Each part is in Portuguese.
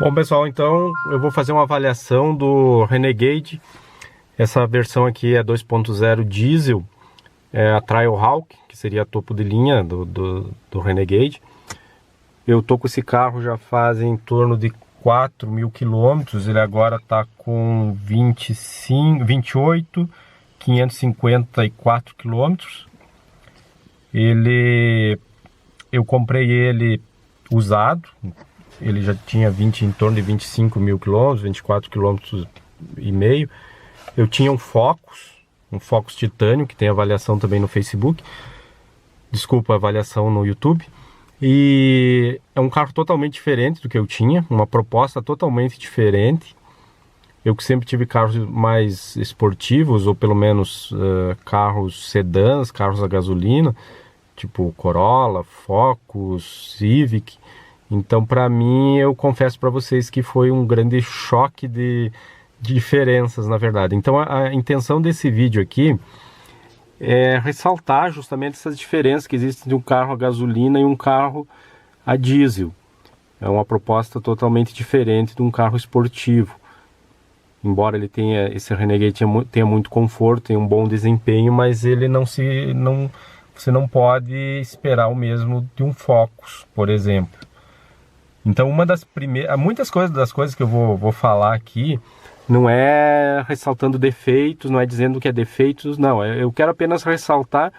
Bom, pessoal, então eu vou fazer uma avaliação do Renegade. Essa versão aqui é 2.0 diesel, é a Trailhawk, que seria a topo de linha do Renegade. Eu tô com esse carro já faz em torno de 4.000 quilômetros, ele agora está com 554 quilômetros. Eu comprei ele usado, ele já tinha em torno de 25.000 quilômetros, 24 quilômetros e meio. Eu tinha um Focus titânio, que tem avaliação também no Facebook, desculpa, avaliação no YouTube. E é um carro totalmente diferente do que eu tinha, uma proposta totalmente diferente. Eu que sempre tive carros mais esportivos, ou pelo menos carros sedãs, carros a gasolina, tipo Corolla, Focus, Civic. Então, para mim, eu confesso para vocês que foi um grande choque de diferenças, na verdade. Então, a intenção desse vídeo aqui é ressaltar justamente essas diferenças que existem de um carro a gasolina e um carro a diesel. É uma proposta totalmente diferente de um carro esportivo. Embora ele tenha, esse Renegade tenha muito conforto, tenha um bom desempenho, mas ele você não pode esperar o mesmo de um Focus, por exemplo. Então, muitas das coisas que eu vou falar aqui não é ressaltando defeitos, não é dizendo que é defeitos, não. Eu quero apenas ressaltar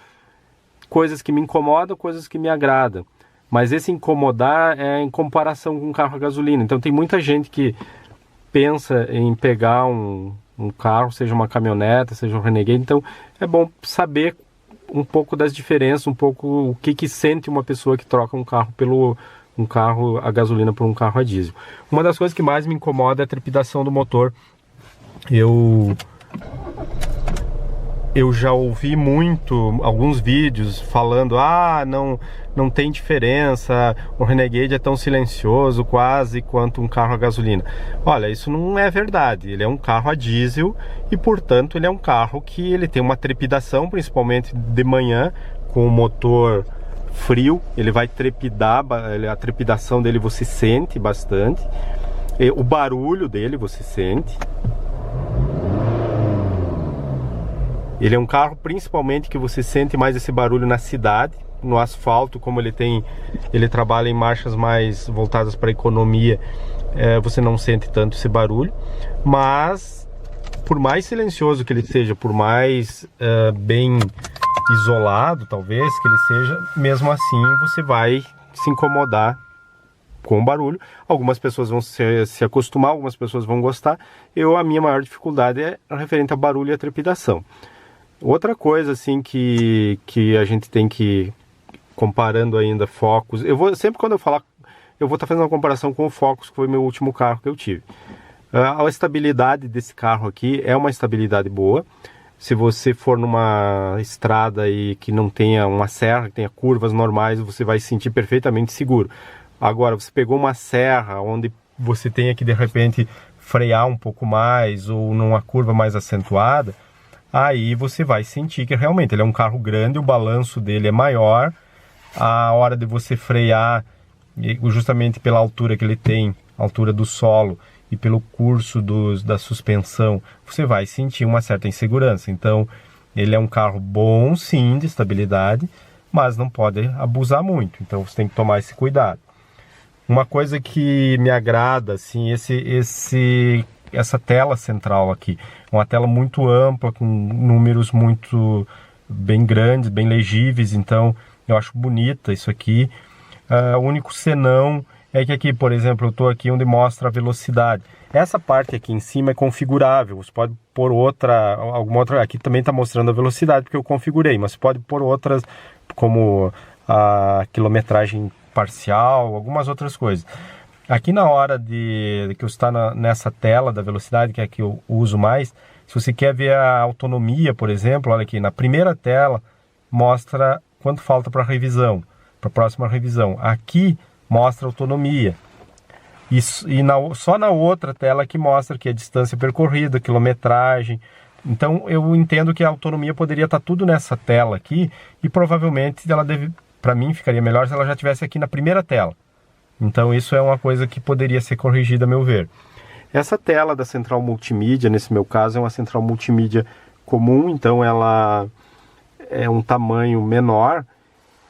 coisas que me incomodam, coisas que me agradam. Mas esse incomodar é em comparação com um carro a gasolina. Então, tem muita gente que pensa em pegar um carro, seja uma caminhoneta, seja um Renegade. Então, é bom saber um pouco das diferenças, um pouco o que sente uma pessoa que troca um carro a gasolina por um carro a diesel. Uma das coisas que mais me incomoda é a trepidação do motor. Eu já ouvi alguns vídeos falando, não tem diferença, o Renegade é tão silencioso quase quanto um carro a gasolina. Olha, isso não é verdade. Ele é um carro a diesel e, portanto, ele é um carro que ele tem uma trepidação, principalmente de manhã, com o motor frio, ele vai trepidar, a trepidação dele você sente bastante, e o barulho dele você sente. Ele é um carro principalmente que você sente mais esse barulho na cidade, no asfalto, como ele trabalha em marchas mais voltadas para a economia, você não sente tanto esse barulho, mas por mais silencioso que ele seja, por mais bem isolado talvez que ele seja, mesmo assim você vai se incomodar com o barulho. Algumas pessoas vão se acostumar, algumas pessoas vão gostar. A minha maior dificuldade é referente ao barulho e à trepidação. Outra coisa assim que a gente tem que, comparando ainda Focus, sempre quando eu falar, eu vou estar fazendo uma comparação com o Focus, que foi meu último carro que eu tive. A estabilidade desse carro aqui é uma estabilidade boa. Se você for numa estrada e que não tenha uma serra, que tenha curvas normais, você vai se sentir perfeitamente seguro. Agora, você pegou uma serra onde você tenha que de repente frear um pouco mais, ou numa curva mais acentuada, aí você vai sentir que realmente ele é um carro grande, o balanço dele é maior, a hora de você frear, justamente pela altura que ele tem, altura do solo, e pelo curso da suspensão, você vai sentir uma certa insegurança. Então, ele é um carro bom, sim, de estabilidade, mas não pode abusar muito. Então, você tem que tomar esse cuidado. Uma coisa que me agrada, assim, essa tela central aqui. É uma tela muito ampla, com números muito bem grandes, bem legíveis. Então, eu acho bonita isso aqui. O único senão é que aqui, por exemplo, eu estou aqui onde mostra a velocidade. Essa parte aqui em cima é configurável. Você pode pôr alguma outra. Aqui também está mostrando a velocidade porque eu configurei, mas você pode pôr outras, como a quilometragem parcial, algumas outras coisas. Aqui na hora que eu estou nessa tela da velocidade, que é a que eu uso mais, se você quer ver a autonomia, por exemplo, olha aqui, na primeira tela mostra quanto falta para a revisão, para a próxima revisão. Aqui mostra autonomia. Só na outra tela que mostra que a distância percorrida, quilometragem. Então eu entendo que a autonomia poderia estar tudo nessa tela aqui, e provavelmente para mim ficaria melhor se ela já estivesse aqui na primeira tela. Então isso é uma coisa que poderia ser corrigida, a meu ver. Essa tela da central multimídia, nesse meu caso, é uma central multimídia comum, então ela é um tamanho menor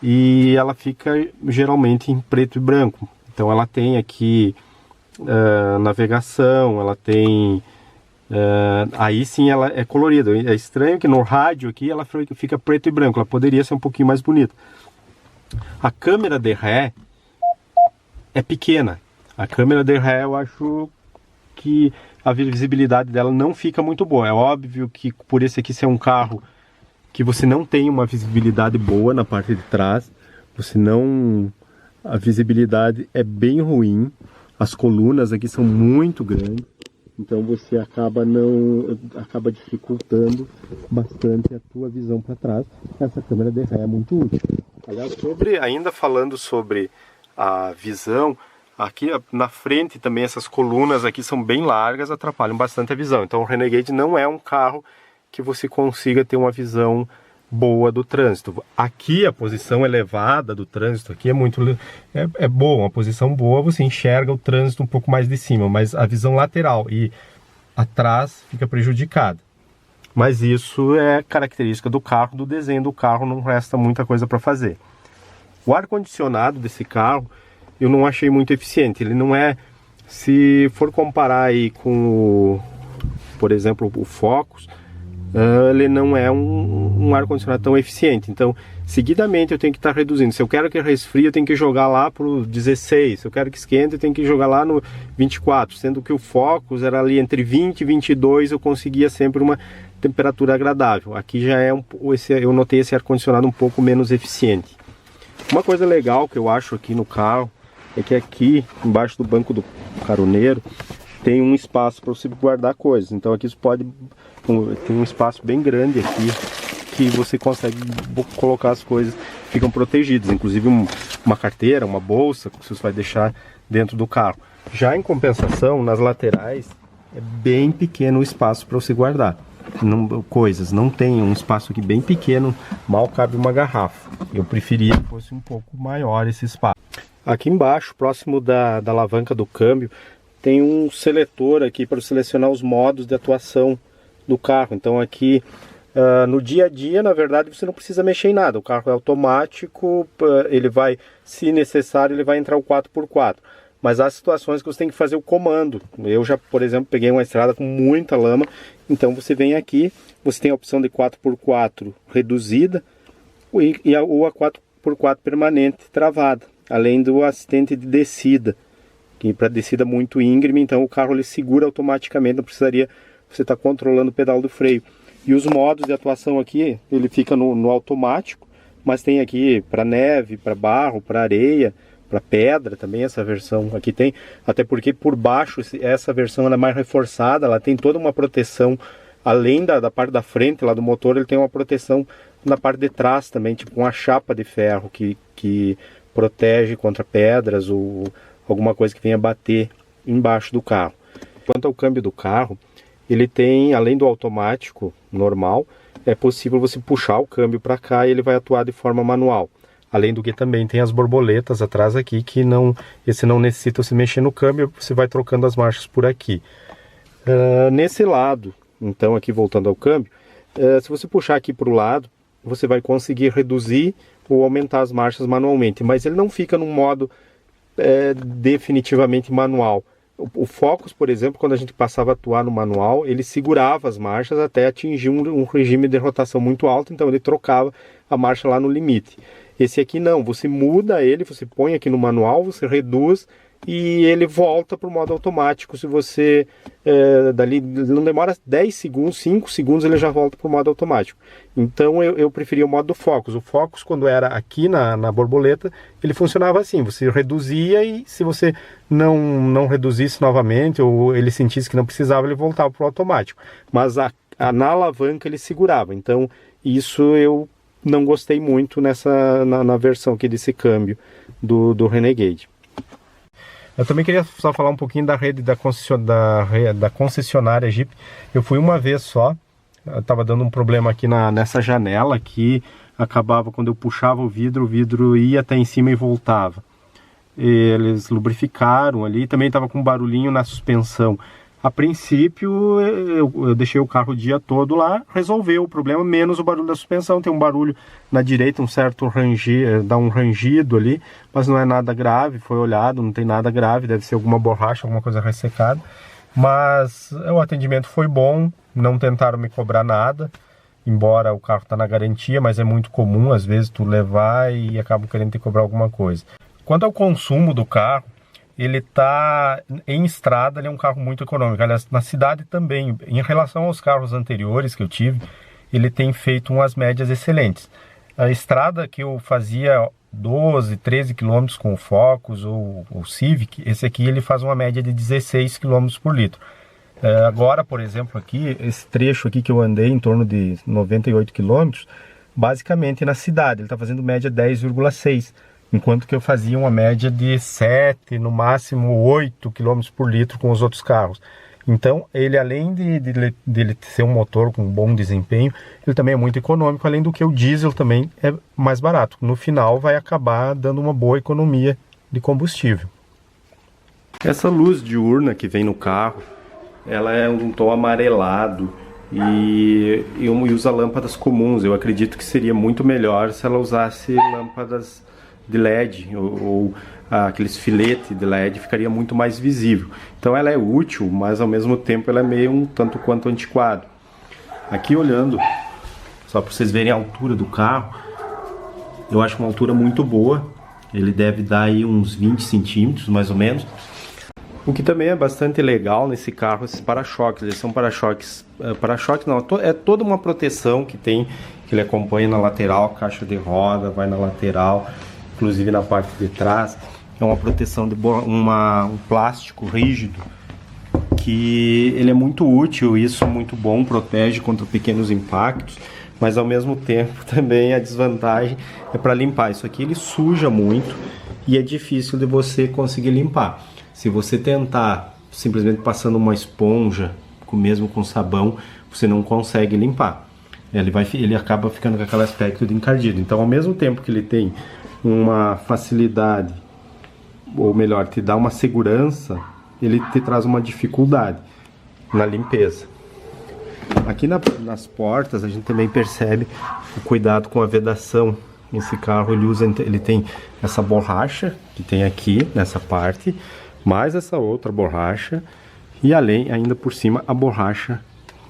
e ela fica geralmente em preto e branco. Então ela tem aqui navegação, ela tem... aí sim ela é colorida. É estranho que no rádio aqui ela fica preto e branco, ela poderia ser um pouquinho mais bonita. A câmera de ré é pequena. A câmera de ré eu acho que a visibilidade dela não fica muito boa. É óbvio que por esse aqui ser um carro que você não tem uma visibilidade boa na parte de trás, a visibilidade é bem ruim, as colunas aqui são muito grandes, então você acaba dificultando bastante a tua visão para trás. Essa câmera de ré é muito útil. Aliás, ainda falando sobre a visão, aqui na frente também essas colunas aqui são bem largas, atrapalham bastante a visão. Então o Renegade não é um carro que você consiga ter uma visão boa do trânsito. Aqui a posição elevada do trânsito aqui é boa, uma posição boa, você enxerga o trânsito um pouco mais de cima, mas a visão lateral e atrás fica prejudicada. Mas isso é característica do carro, do desenho do carro, não resta muita coisa para fazer. O ar-condicionado desse carro eu não achei muito eficiente. Ele não é, se for comparar aí com, por exemplo, o Focus, ele não é um ar-condicionado tão eficiente. Então, seguidamente eu tenho que estar reduzindo. Se eu quero que resfrie, eu tenho que jogar lá para o 16. Se eu quero que esquente, eu tenho que jogar lá no 24. Sendo que o Focus era ali entre 20 e 22, eu conseguia sempre uma temperatura agradável. Aqui já é eu notei esse ar-condicionado um pouco menos eficiente. Uma coisa legal que eu acho aqui no carro é que aqui embaixo do banco do caroneiro tem um espaço para você guardar coisas. Então aqui você tem um espaço bem grande aqui que você consegue colocar as coisas, ficam protegidas, inclusive uma carteira, uma bolsa que você vai deixar dentro do carro. Já em compensação, nas laterais é bem pequeno o espaço para você guardar não tem um espaço aqui bem pequeno, mal cabe uma garrafa. Eu preferia que fosse um pouco maior esse espaço. Aqui embaixo, próximo da alavanca do câmbio, tem um seletor aqui para selecionar os modos de atuação do carro. Então aqui no dia a dia, na verdade, você não precisa mexer em nada. O carro é automático, ele vai, se necessário, ele vai entrar o 4x4. Mas há situações que você tem que fazer o comando. Eu já, por exemplo, peguei uma estrada com muita lama. Então você vem aqui, você tem a opção de 4x4 reduzida ou a 4x4 permanente travada. Além do assistente de descida, que para descida muito íngreme, então o carro ele segura automaticamente, não precisaria você estar controlando o pedal do freio. E os modos de atuação aqui, ele fica no automático, mas tem aqui para neve, para barro, para areia, para pedra também. Essa versão aqui tem, até porque por baixo essa versão ela é mais reforçada, ela tem toda uma proteção, além da parte da frente lá do motor, ele tem uma proteção na parte de trás também, tipo uma chapa de ferro que protege contra pedras ou alguma coisa que venha bater embaixo do carro. Quanto ao câmbio do carro, ele tem, além do automático normal, é possível você puxar o câmbio para cá e ele vai atuar de forma manual. Além do que também tem as borboletas atrás aqui, que esse não necessita você mexer no câmbio, você vai trocando as marchas por aqui. Nesse lado, então aqui voltando ao câmbio, se você puxar aqui para o lado, você vai conseguir reduzir ou aumentar as marchas manualmente, mas ele não fica num modo definitivamente manual. O Focus, por exemplo, quando a gente passava a atuar no manual, ele segurava as marchas até atingir um regime de rotação muito alto, então ele trocava a marcha lá no limite. Esse aqui não, você muda ele, você põe aqui no manual, você reduz e ele volta para o modo automático. Se você, dali não demora 10 segundos, 5 segundos ele já volta para o modo automático. Então eu preferia o modo do Focus. O Focus, quando era aqui na borboleta, ele funcionava assim, você reduzia e se você não reduzisse novamente ou ele sentisse que não precisava, ele voltava para o automático. Mas na alavanca ele segurava, então isso eu não gostei muito na versão aqui desse câmbio do Renegade. Eu também queria só falar um pouquinho da rede da concessionária Jeep. Eu fui uma vez só, estava dando um problema aqui nessa janela que acabava quando eu puxava o vidro ia até em cima e voltava. eles lubrificaram ali, também estava com um barulhinho na suspensão. A princípio, eu deixei o carro o dia todo lá, resolveu o problema, menos o barulho da suspensão. Tem um barulho na direita, um certo rangido, dá um rangido ali, mas não é nada grave, foi olhado, não tem nada grave, deve ser alguma borracha, alguma coisa ressecada. Mas o atendimento foi bom, não tentaram me cobrar nada, embora o carro está na garantia, mas é muito comum, às vezes, tu levar e acabam querendo te cobrar alguma coisa. Quanto ao consumo do carro, ele está em estrada, ele é um carro muito econômico. Aliás, na cidade também, em relação aos carros anteriores que eu tive, ele tem feito umas médias excelentes. A estrada que eu fazia 12, 13 km com o Focus ou o Civic, esse aqui ele faz uma média de 16 km por litro. Agora, por exemplo, aqui, esse trecho aqui que eu andei em torno de 98 km, basicamente na cidade, ele está fazendo média 10,6 km. Enquanto que eu fazia uma média de 7, no máximo 8 km por litro com os outros carros. Então, ele além de ele ser um motor com bom desempenho, ele também é muito econômico, além do que o diesel também é mais barato. No final, vai acabar dando uma boa economia de combustível. Essa luz diurna que vem no carro, ela é um tom amarelado e usa lâmpadas comuns. Eu acredito que seria muito melhor se ela usasse lâmpadas de LED ou aqueles filetes de LED, ficaria muito mais visível. Então ela é útil, mas ao mesmo tempo ela é meio um tanto quanto antiquado. Aqui olhando, só para vocês verem a altura do carro, eu acho uma altura muito boa. Ele deve dar aí uns 20 centímetros mais ou menos. O que também é bastante legal nesse carro, esses para-choques. Eles são para-choques, não, é toda uma proteção que tem, que ele acompanha na lateral, caixa de roda, vai na lateral, inclusive na parte de trás. É uma proteção de um plástico rígido, que ele é muito útil, isso é muito bom, protege contra pequenos impactos, mas ao mesmo tempo também a desvantagem é para limpar. Isso aqui ele suja muito e é difícil de você conseguir limpar. Se você tentar simplesmente passando uma esponja, mesmo com sabão, você não consegue limpar. Ele acaba ficando com aquele aspecto de encardido. Então, ao mesmo tempo que ele tem uma facilidade, ou melhor, te dá uma segurança, ele te traz uma dificuldade na limpeza. Aqui nas portas a gente também percebe o cuidado com a vedação. Esse carro ele tem essa borracha que tem aqui nessa parte, mais essa outra borracha e além ainda por cima a borracha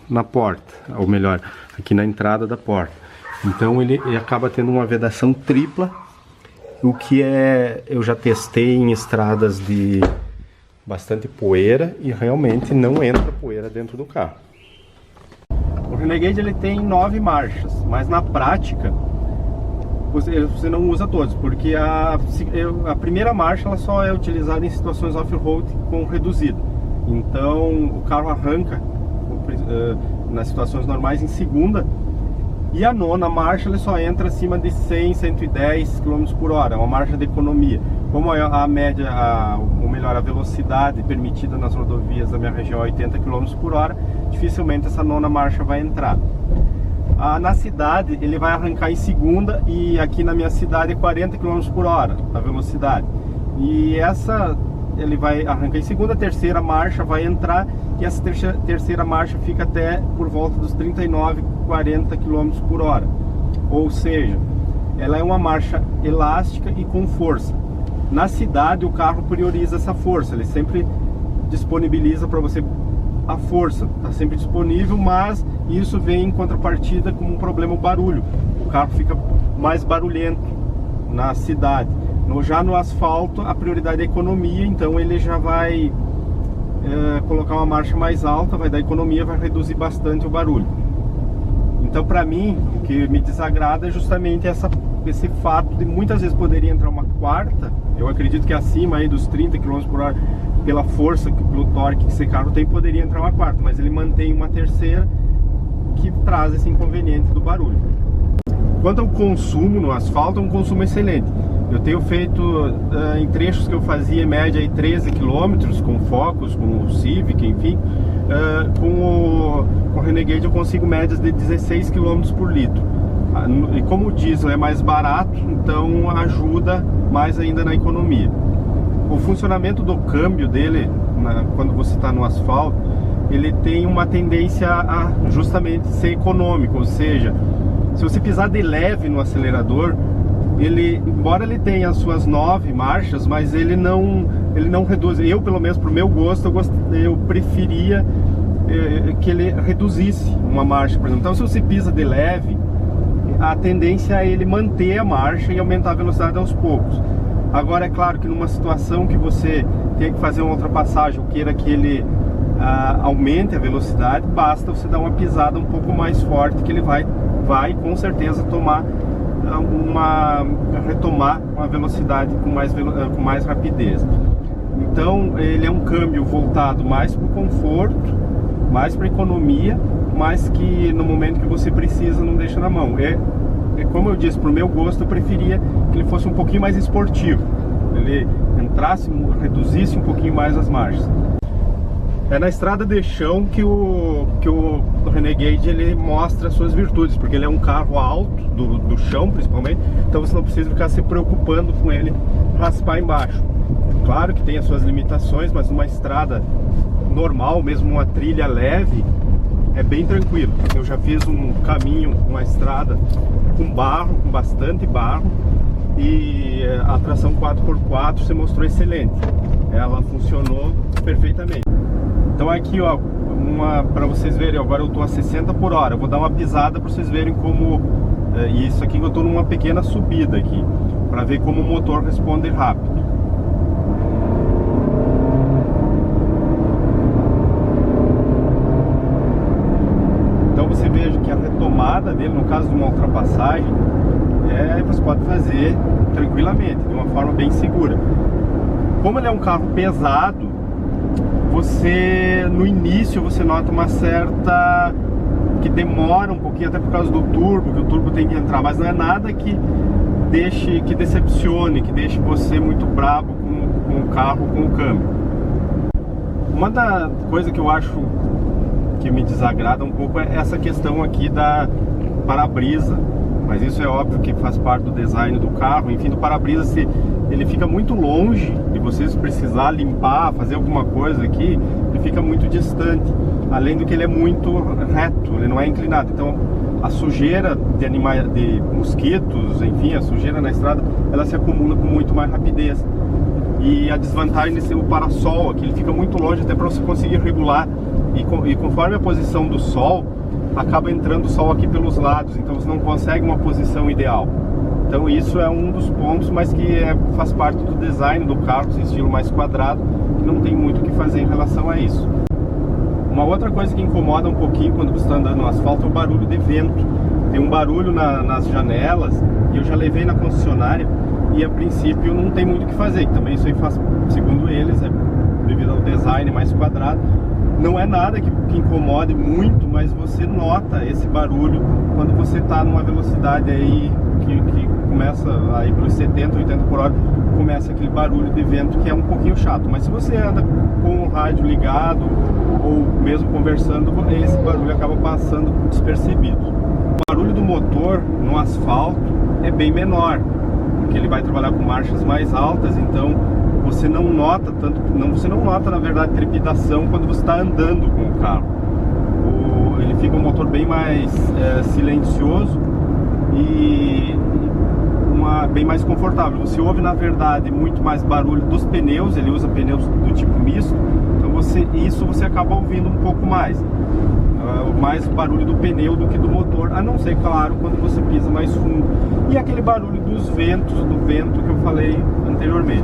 na porta, ou melhor, aqui na entrada da porta. Então ele acaba tendo uma vedação tripla, o que eu já testei em estradas de bastante poeira e realmente não entra poeira dentro do carro. O Renegade ele tem 9 marchas, mas na prática você não usa todos, porque a primeira marcha ela só é utilizada em situações off-road com reduzido. Então o carro arranca nas situações normais em segunda, e a nona marcha ele só entra acima de 100, 110 km por hora, é uma marcha de economia. Como a média, ou melhor, a velocidade permitida nas rodovias da minha região é 80 km por hora, dificilmente essa nona marcha vai entrar. Na cidade ele vai arrancar em segunda, e aqui na minha cidade é 40 km por hora a velocidade. E ele vai arrancar em segunda, a terceira marcha vai entrar, e essa terceira marcha fica até por volta dos 39, 40 km por hora. Ou seja, ela é uma marcha elástica e com força. Na cidade o carro prioriza essa força, ele sempre disponibiliza para você a força, está sempre disponível, mas isso vem em contrapartida como um problema, o barulho. O carro fica mais barulhento na cidade. Já no asfalto a prioridade é a economia, então ele já vai colocar uma marcha mais alta, vai dar economia, vai reduzir bastante o barulho. Então para mim o que me desagrada é justamente esse fato de muitas vezes poderia entrar uma quarta. Eu acredito que acima aí dos 30 km por hora, pela força, pelo torque que esse carro tem, poderia entrar uma quarta, mas ele mantém uma terceira, que traz esse inconveniente do barulho. Quanto ao consumo no asfalto, é um consumo excelente. Eu tenho feito em trechos que eu fazia em média aí 13 km com Focus, com o Civic, enfim. Com o Renegade eu consigo médias de 16 km por litro. E como o diesel é mais barato, então ajuda mais ainda na economia. O funcionamento do câmbio dele, quando você está no asfalto, ele tem uma tendência a justamente ser econômico, ou seja, se você pisar de leve no acelerador, embora ele tenha as suas 9 marchas, mas ele não reduz. Eu, pelo menos para o meu gosto, eu preferia que ele reduzisse uma marcha, por exemplo. Então, se você pisa de leve, a tendência é ele manter a marcha e aumentar a velocidade aos poucos. Agora, é claro que numa situação que você tem que fazer uma ultrapassagem ou queira que ele aumente a velocidade, basta você dar uma pisada um pouco mais forte, que ele vai com certeza retomar uma velocidade com mais rapidez. Então ele é um câmbio voltado mais para o conforto, mais para a economia, mas que no momento que você precisa não deixa na mão. Como eu disse, para o meu gosto, eu preferia que ele fosse um pouquinho mais esportivo, ele reduzisse um pouquinho mais as marchas. É na estrada de chão que o Renegade ele mostra as suas virtudes, porque ele é um carro alto, do chão principalmente, então você não precisa ficar se preocupando com ele raspar embaixo. Claro que tem as suas limitações, mas numa estrada normal, mesmo uma trilha leve, é bem tranquilo. Eu já fiz um caminho, uma estrada com barro, com bastante barro, e a tração 4x4 se mostrou excelente. Ela funcionou perfeitamente. Então aqui, ó, para vocês verem, agora eu estou a 60 por hora. Eu vou dar uma pisada para vocês verem como... isso aqui eu estou numa pequena subida aqui, para ver como o motor responde rápido. Então você veja que a retomada dele, no caso de uma ultrapassagem, você pode fazer tranquilamente, de uma forma bem segura. Como ele é um carro pesado, no início você nota uma certa... que demora um pouquinho, até por causa do turbo, que o turbo tem que entrar, mas não é nada que decepcione, que deixe você muito bravo com o carro, com o câmbio. Uma da coisa que eu acho que me desagrada um pouco é essa questão aqui da para-brisa, mas isso é óbvio que faz parte do design do carro. Enfim, do para-brisa, se ele fica muito longe de vocês precisar limpar, fazer alguma coisa aqui, ele fica muito distante, além do que ele é muito reto, ele não é inclinado. Então a sujeira de animais, de mosquitos, enfim, a sujeira na estrada, ela se acumula com muito mais rapidez. E a desvantagem de ser o para-sol aqui, ele fica muito longe até para você conseguir regular, e conforme a posição do sol, acaba entrando o sol aqui pelos lados, então você não consegue uma posição ideal. Então isso é um dos pontos, mas que faz parte do design do carro, esse estilo mais quadrado, que não tem muito o que fazer em relação a isso. Uma outra coisa que incomoda um pouquinho quando você está andando no asfalto é o barulho de vento. Tem um barulho nas janelas, e eu já levei na concessionária, e a princípio não tem muito o que fazer, que também isso aí faz, segundo eles, devido ao design mais quadrado. Não é nada que incomode muito, mas você nota esse barulho quando você está numa velocidade aí que começa aí pelos 70, 80 por hora, começa aquele barulho de vento que é um pouquinho chato. Mas se você anda com o rádio ligado ou mesmo conversando, esse barulho acaba passando despercebido. O barulho do motor no asfalto é bem menor, porque ele vai trabalhar com marchas mais altas, então você não nota tanto, você não nota na verdade trepidação quando você está andando com o carro. Ele fica um motor bem mais silencioso e bem mais confortável. Você ouve na verdade muito mais barulho dos pneus, ele usa pneus do tipo misto, então você acaba ouvindo um pouco mais barulho do pneu do que do motor, a não ser, claro, quando você pisa mais fundo. E aquele barulho dos ventos, do vento que eu falei anteriormente.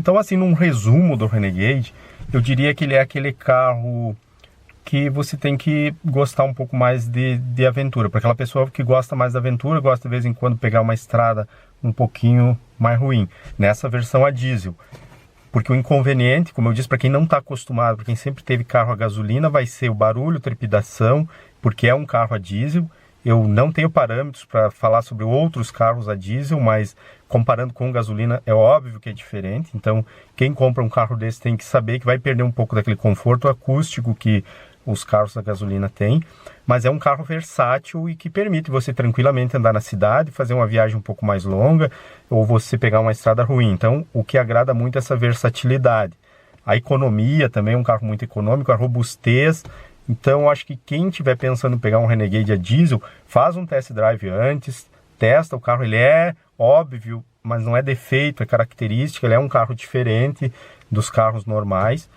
Então, assim, num resumo do Renegade, eu diria que ele é aquele carro que você tem que gostar um pouco mais de aventura. Para aquela pessoa que gosta mais da aventura, gosta de vez em quando pegar uma estrada um pouquinho mais ruim. Nessa versão a diesel. Porque o inconveniente, como eu disse, para quem não está acostumado, para quem sempre teve carro a gasolina, vai ser o barulho, trepidação, porque é um carro a diesel. Eu não tenho parâmetros para falar sobre outros carros a diesel, mas comparando com gasolina é óbvio que é diferente. Então, quem compra um carro desse tem que saber que vai perder um pouco daquele conforto acústico que os carros da gasolina têm, mas é um carro versátil e que permite você tranquilamente andar na cidade, fazer uma viagem um pouco mais longa, ou você pegar uma estrada ruim. Então, o que agrada muito é essa versatilidade. A economia também é um carro muito econômico, a robustez. Então, acho que quem estiver pensando em pegar um Renegade a diesel, faz um test drive antes, testa o carro. Ele é óbvio, mas não é defeito, é característica. Ele é um carro diferente dos carros normais.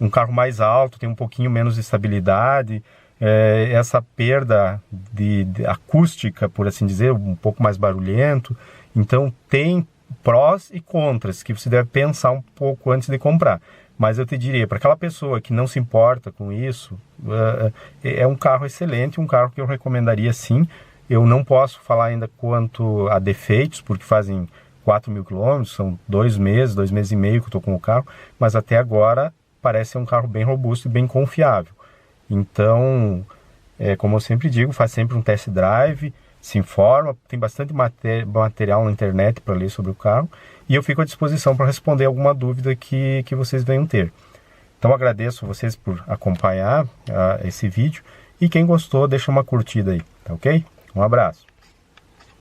Um carro mais alto, tem um pouquinho menos de estabilidade, essa perda de acústica, por assim dizer, um pouco mais barulhento. Então tem prós e contras que você deve pensar um pouco antes de comprar. Mas eu te diria, para aquela pessoa que não se importa com isso, é um carro excelente, um carro que eu recomendaria sim. Eu não posso falar ainda quanto a defeitos, porque fazem 4.000 quilômetros, são 2 meses e meio que eu estou com o carro, mas até agora parece ser um carro bem robusto e bem confiável. Então, como eu sempre digo, faz sempre um test drive, se informa, tem bastante material na internet para ler sobre o carro, e eu fico à disposição para responder alguma dúvida que vocês venham ter. Então agradeço vocês por acompanhar esse vídeo, e quem gostou deixa uma curtida aí, tá ok? Um abraço!